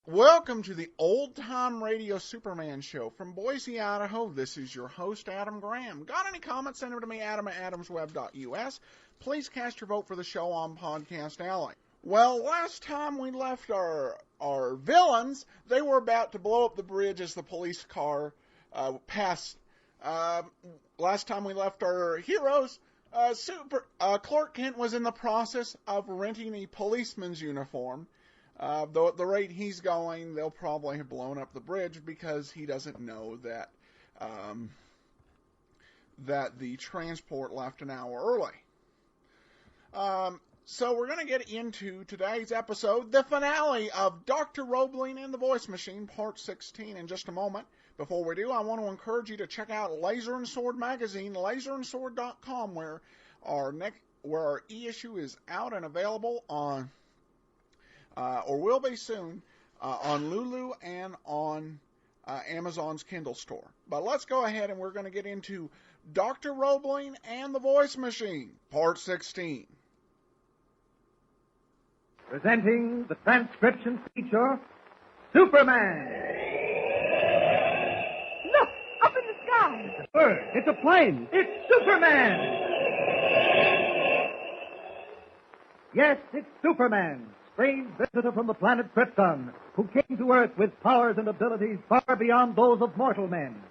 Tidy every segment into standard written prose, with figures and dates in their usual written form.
Welcome to the Old Time Radio Superman Show from Boise, Idaho. This is your host, Adam Graham. Got any comments? Send them to me, adam@adamsweb.us. Please cast your vote for the show on Podcast Alley. Well, last time we left our villains, they were about to blow up the bridge as the police car passed. Last time we left our heroes, Clark Kent was in the process of renting a policeman's uniform. Though at the rate he's going, they'll probably have blown up the bridge because he doesn't know that that the transport left an hour early. So we're going to get into today's episode, the finale of Dr. Roebling and the Voice Machine, Part 16, in just a moment. Before we do, I want to encourage you to check out Laser and Sword magazine, laserandsword.com, where our e-issue is out and available on... or will be soon, on Lulu and on Amazon's Kindle store. But let's go ahead and we're going to get into Dr. Roebling and the Voice Machine, Part 16. Presenting the transcription feature, Superman. Look, up in the sky. It's a bird. It's a plane. It's Superman. Yes, it's Superman. Strange visitor from the planet Krypton, who came to Earth with powers and abilities far beyond those of mortal men.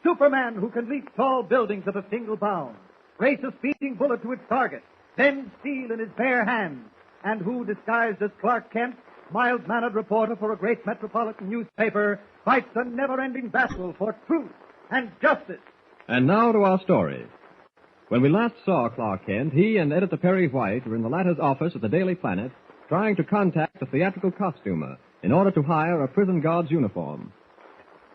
Superman, who can leap tall buildings at a single bound, race a speeding bullet to its target, bend steel in his bare hands, and who, disguised as Clark Kent, mild-mannered reporter for a great metropolitan newspaper, fights a never-ending battle for truth and justice. And now to our story. When we last saw Clark Kent, he and Editor Perry White were in the latter's office at the Daily Planet, trying to contact a theatrical costumer in order to hire a prison guard's uniform.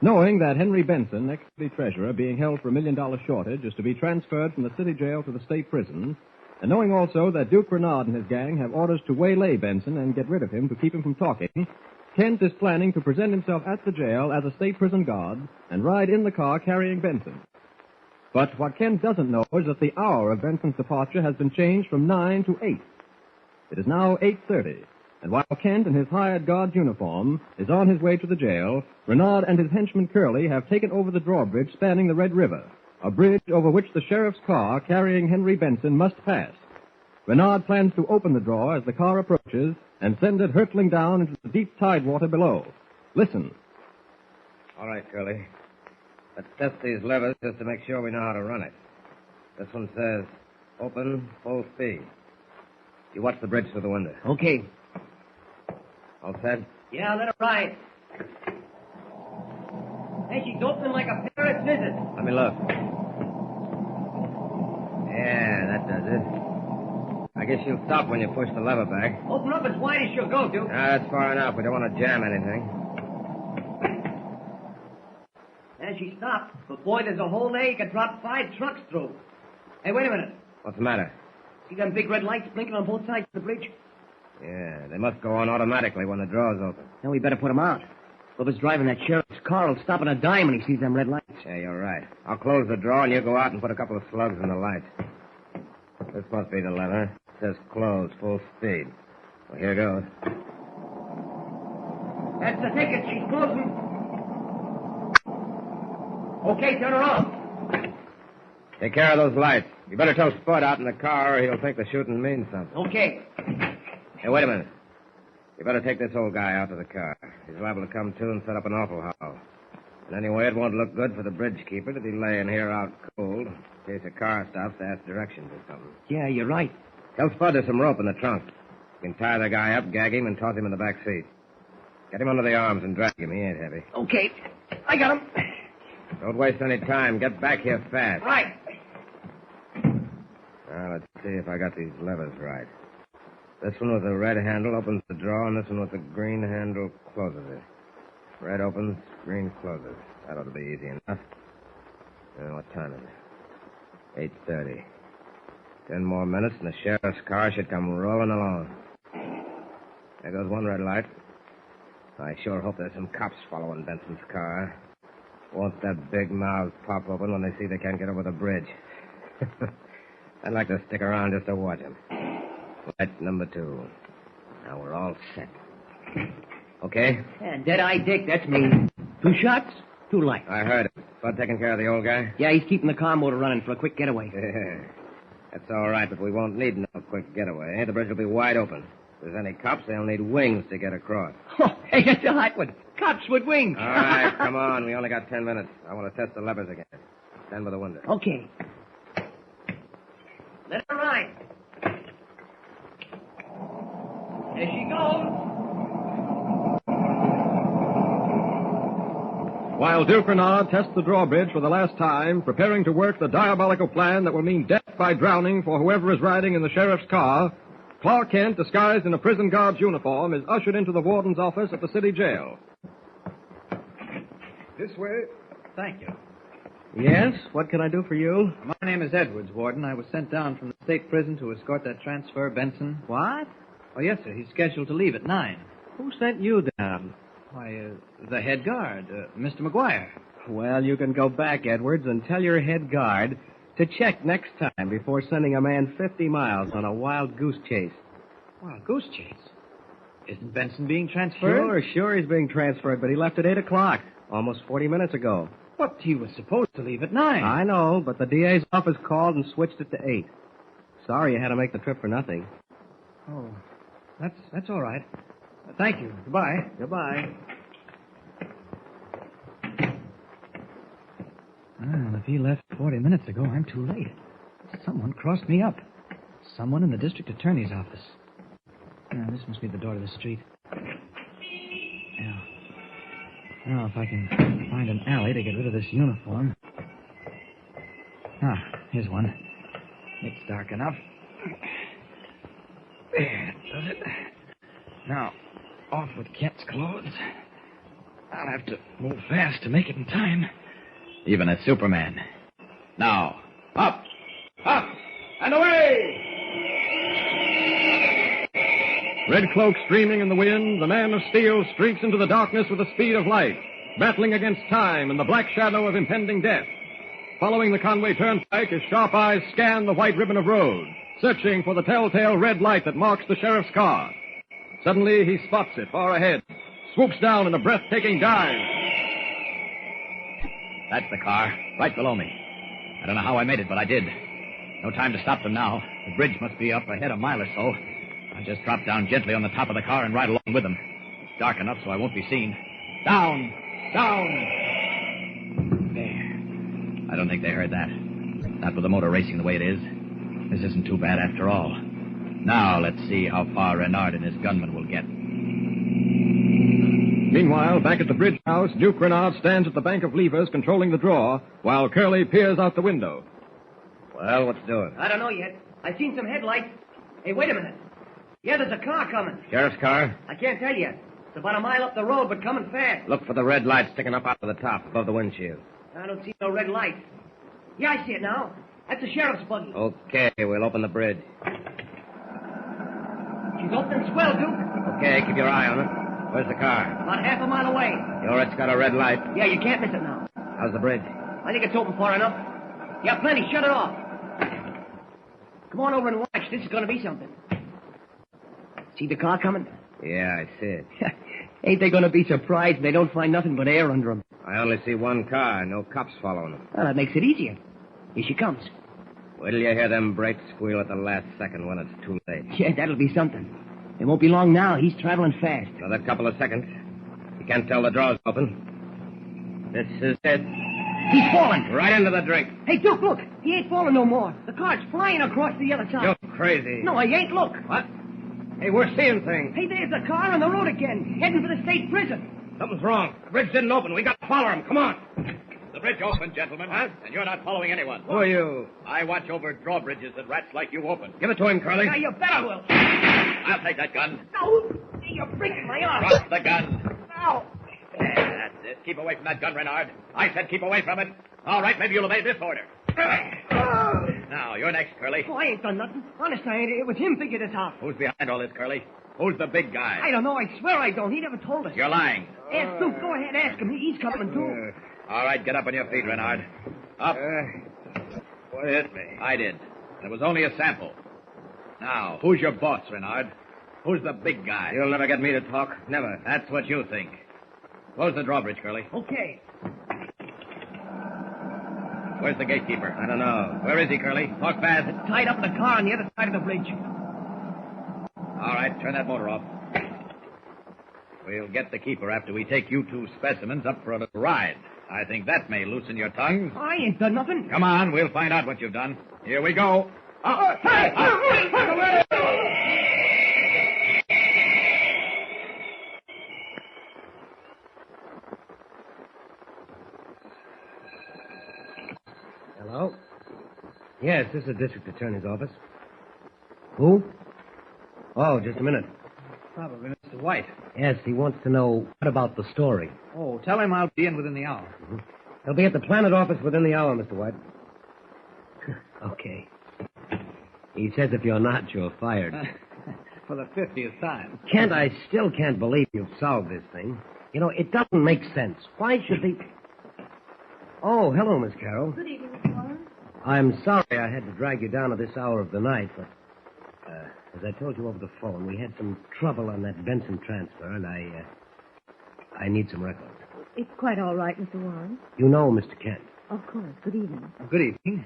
Knowing that Henry Benson, ex-city treasurer, being held for $1 million shortage, is to be transferred from the city jail to the state prison, and knowing also that Duke Renard and his gang have orders to waylay Benson and get rid of him to keep him from talking, Kent is planning to present himself at the jail as a state prison guard and ride in the car carrying Benson. But what Kent doesn't know is that the hour of Benson's departure has been changed from 9 to 8. It is now 8:30, and while Kent in his hired guard's uniform is on his way to the jail, Renard and his henchman Curly have taken over the drawbridge spanning the Red River, a bridge over which the sheriff's car carrying Henry Benson must pass. Renard plans to open the draw as the car approaches and send it hurtling down into the deep tidewater below. Listen. All right, Curly. Let's test these levers just to make sure we know how to run it. This one says, open, full speed. You watch the bridge through the window. Okay. All set? Yeah, let her ride. Hey, she's opening like a pair of scissors. Let me look. Yeah, that does it. I guess she'll stop when you push the lever back. Open up as wide as she'll go, Duke. That's far enough. We don't want to jam anything. And she stopped. But, boy, there's a hole there you could drop 5 trucks through. Hey, wait a minute. What's the matter? See them big red lights blinking on both sides of the bridge? Yeah, they must go on automatically when the draw's open. Now we better put them out. Whoever's driving that sheriff's car will stop on a dime when he sees them red lights. Yeah, you're right. I'll close the draw and you go out and put a couple of slugs in the lights. This must be the lever. It says close, full speed. Well, here goes. That's the ticket. She's closing. Okay, turn her off. Take care of those lights. You better tell Spud out in the car or he'll think the shooting means something. Okay. Hey, wait a minute. You better take this old guy out to the car. He's liable to come to and set up an awful howl. And anyway, it won't look good for the bridge keeper to be laying here out cold in case a car stops to ask directions or something. Yeah, you're right. Tell Spud there's some rope in the trunk. You can tie the guy up, gag him, and toss him in the back seat. Get him under the arms and drag him. He ain't heavy. Okay. I got him. Don't waste any time. Get back here fast. Right. Now, let's see if I got these levers right. This one with the red handle opens the drawer, and this one with the green handle closes it. Red opens, green closes. That ought to be easy enough. What time is it? 8:30. 10 more minutes, and the sheriff's car should come rolling along. There goes one red light. I sure hope there's some cops following Benson's car. Won't that big mouth pop open when they see they can't get over the bridge? I'd like to stick around just to watch him. Light number 2. Now we're all set. Okay? Yeah, Dead-Eye Dick, that's me. 2 shots, 2 lights. I heard it. Bud taking care of the old guy? Yeah, he's keeping the car motor running for a quick getaway. Yeah. That's all right, but we won't need no quick getaway. The bridge will be wide open. If there's any cops, they'll need wings to get across. Oh, hey, that's a hot one. Cops with wings. All right, come on. We only got 10 minutes. I want to test the levers again. Stand by the window. Okay. Let her ride. There she goes. While Duke Renard tests the drawbridge for the last time, preparing to work the diabolical plan that will mean death by drowning for whoever is riding in the sheriff's car, Clark Kent, disguised in a prison guard's uniform, is ushered into the warden's office at the city jail. This way. Thank you. Yes? What can I do for you? My name is Edwards, Warden. I was sent down from the state prison to escort that transfer, Benson. What? Oh, yes, sir. He's scheduled to leave at 9. Who sent you down? Why, the head guard, Mr. McGuire. Well, you can go back, Edwards, and tell your head guard to check next time before sending a man 50 miles on a wild goose chase. Wild goose chase? Isn't Benson being transferred? Sure he's being transferred, but he left at 8 o'clock, almost 40 minutes ago. But he was supposed to leave at 9. I know, but the DA's office called and switched it to 8. Sorry you had to make the trip for nothing. Oh, that's all right. Thank you. Goodbye. Goodbye. Well, if he left 40 minutes ago, I'm too late. Someone crossed me up. Someone in the district attorney's office. This must be the door to the street. Now, if I can find an alley to get rid of this uniform. Here's one. It's dark enough. There, does it? Now, off with Kent's clothes. I'll have to move fast to make it in time. Even a Superman. Now, up, and away! Red cloak streaming in the wind, the man of steel streaks into the darkness with the speed of light, battling against time and the black shadow of impending death. Following the Conway Turnpike, his sharp eyes scan the white ribbon of road, searching for the telltale red light that marks the sheriff's car. Suddenly, he spots it far ahead, swoops down in a breathtaking dive. That's the car, right below me. I don't know how I made it, but I did. No time to stop them now. The bridge must be up ahead a mile or so. I'll just drop down gently on the top of the car and ride along with them. It's dark enough so I won't be seen. Down! There. I don't think they heard that. Not with the motor racing the way it is. This isn't too bad after all. Now let's see how far Renard and his gunmen will get. Meanwhile, back at the bridge house, Duke Renard stands at the bank of levers controlling the draw, while Curly peers out the window. Well, what's doing? I don't know yet. I've seen some headlights. Hey, wait a minute. Yeah, there's a car coming. Sheriff's car? I can't tell you. It's about a mile up the road, but coming fast. Look for the red light sticking up out of the top above the windshield. I don't see no red light. Yeah, I see it now. That's the sheriff's buggy. Okay, we'll open the bridge. She's opening swell, Duke. Okay, keep your eye on it. Where's the car? About half a mile away. Sure it's got a red light. Yeah, you can't miss it now. How's the bridge? I think it's open far enough. Yeah, plenty. Shut it off. Come on over and watch. This is going to be something. See the car coming? Yeah, I see it. Ain't they going to be surprised when they don't find nothing but air under them? I only see one car, no cops following them. Well, that makes it easier. Here she comes. Wait till you hear them brakes squeal at the last second when it's too late. Yeah, that'll be something. It won't be long now. He's traveling fast. Another couple of seconds. You can't tell the draw's open. This is it. He's falling. Right into the drink. Hey, Duke, look. He ain't falling no more. The car's flying across the other side. You're crazy. No, I ain't. Look. What? Hey, we're seeing things. Hey, there's the car on the road again, heading for the state prison. Something's wrong. The bridge didn't open. We got to follow him. Come on. The bridge opened, gentlemen. Huh? And you're not following anyone. Who are you? I watch over drawbridges that rats like you open. Give it to him, Curly. Yeah, you bet I will. I'll take that gun. No, you're breaking my arm. Drop the gun. Ow. That's it. Keep away from that gun, Renard. I said keep away from it. All right, maybe you'll obey this order. Now, you're next, Curly. Oh, I ain't done nothing. Honest, I ain't. It was him figured this out. Who's behind all this, Curly? Who's the big guy? I don't know. I swear I don't. He never told us. You're lying. Ask Duke. Go ahead, ask him. He's coming, too. All right, get up on your feet, Renard. Up. What hit me? I did. And it was only a sample. Now, who's your boss, Renard? Who's the big guy? You'll never get me to talk. Never. That's what you think. Close the drawbridge, Curly. Okay. Where's the gatekeeper? I don't know. Where is he, Curly? Talk fast. Tied up in the car on the other side of the bridge. All right, turn that motor off. We'll get the keeper after we take you two specimens up for a little ride. I think that may loosen your tongues. I ain't done nothing. Come on, we'll find out what you've done. Here we go. Hey! Hello? Yes, this is the district attorney's office. Who? Oh, just a minute. Probably Mr. White. Yes, he wants to know what about the story. Oh, tell him I'll be in within the hour. Mm-hmm. He'll be at the Planet office within the hour, Mr. White. Okay. He says if you're not, you're fired. For the 50th time. Kent, I still can't believe you've solved this thing. You know, it doesn't make sense. Why should they... Oh, hello, Miss Carroll. Good evening, Mr. Warren. I'm sorry I had to drag you down at this hour of the night, but as I told you over the phone, we had some trouble on that Benson transfer, and I need some records. It's quite all right, Mr. Warren. You know Mr. Kent. Of course. Good evening. Good evening.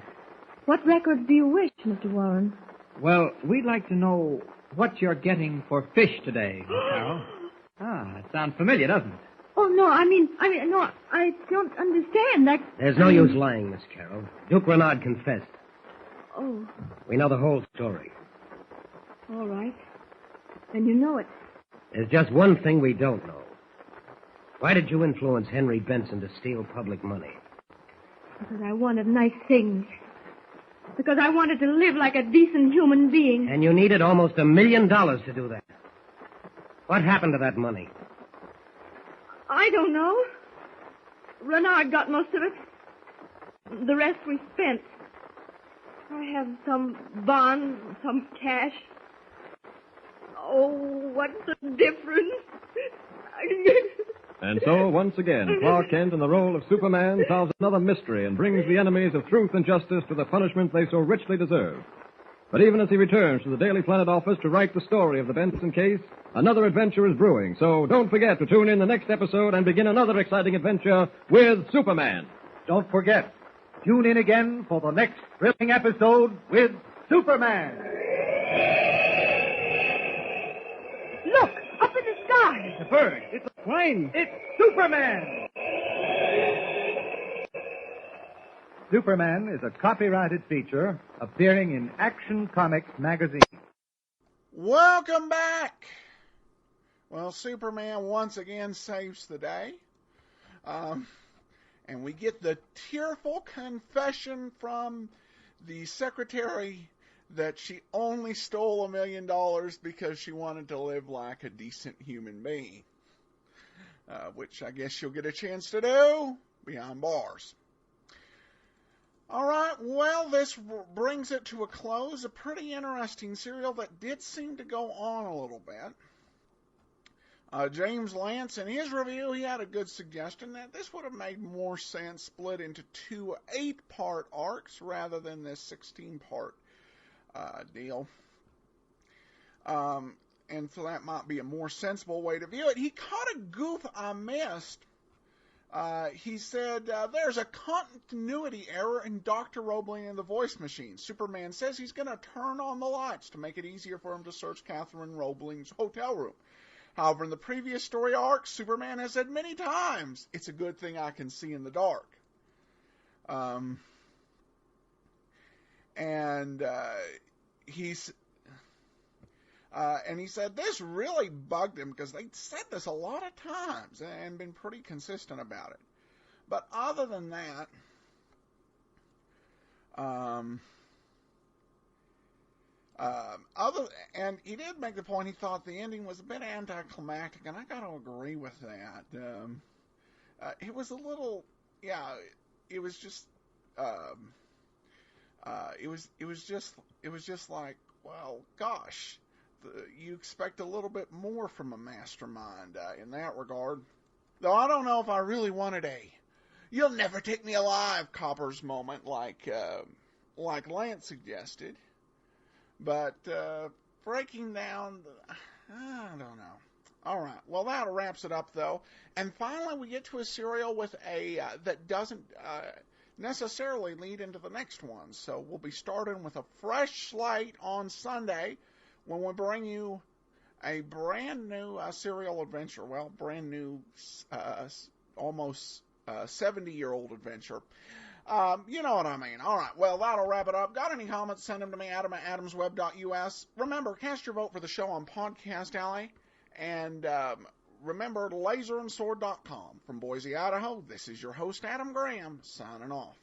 What records do you wish, Mr. Warren? Well, we'd like to know what you're getting for fish today, Miss Carroll. Ah, it sounds familiar, doesn't it? Oh, no, no, I don't understand. There's no use lying, Miss Carroll. Duke Renard confessed. Oh, We know the whole story. all right. And you know it. There's just one thing we don't know. Why did you influence Henry Benson to steal public money? Because I wanted nice things. Because I wanted to live like a decent human being. And you needed almost $1 million to do that. What happened to that money? I don't know. Renard got most of it. The rest we spent. I have some bonds, some cash. Oh, what's the difference? And so, once again, Clark Kent, in the role of Superman, solves another mystery and brings the enemies of truth and justice to the punishment they so richly deserve. But even as he returns to the Daily Planet office to write the story of the Benson case, another adventure is brewing. So don't forget to tune in the next episode and begin another exciting adventure with Superman. Don't forget, tune in again for the next thrilling episode with Superman. Look, up in the sky. It's a bird. It's a plane. It's Superman. Superman is a copyrighted feature appearing in Action Comics magazine. Welcome back. Well, Superman once again saves the day. And we get the tearful confession from the secretary that she only stole $1 million because she wanted to live like a decent human being. Which I guess she'll get a chance to do behind bars. All right, well, this brings it to a close. A pretty interesting serial that did seem to go on a little bit. James Lance, in his review, he had a good suggestion that this would have made more sense split into 2 8-part arcs rather than this 16-part deal. And so that might be a more sensible way to view it. He caught a goof I missed. He said, there's a continuity error in Dr. Roebling and the voice machine. Superman says he's going to turn on the lights to make it easier for him to search Catherine Roebling's hotel room. However, in the previous story arc, Superman has said many times, it's a good thing I can see in the dark. And he said this really bugged him because they said this a lot of times and been pretty consistent about it. But other than that, and he did make the point he thought the ending was a bit anticlimactic, and I got to agree with that. It was a little, it was just, it was just like, well, gosh. You expect a little bit more from a mastermind in that regard. Though I don't know if I really wanted a "you'll never take me alive" Coppers moment like Lance suggested. But breaking down I don't know. All right. Well, that wraps it up, though. And finally, we get to a serial with a that doesn't necessarily lead into the next one. So we'll be starting with a fresh slate on Sunday when we bring you a brand new serial adventure. Well, brand new, almost 70-year-old adventure. You know what I mean. All right, well, that'll wrap it up. Got any comments, send them to me, Adam at adamsweb.us. Remember, cast your vote for the show on Podcast Alley. And remember, laserandsword.com. From Boise, Idaho, this is your host, Adam Graham, signing off.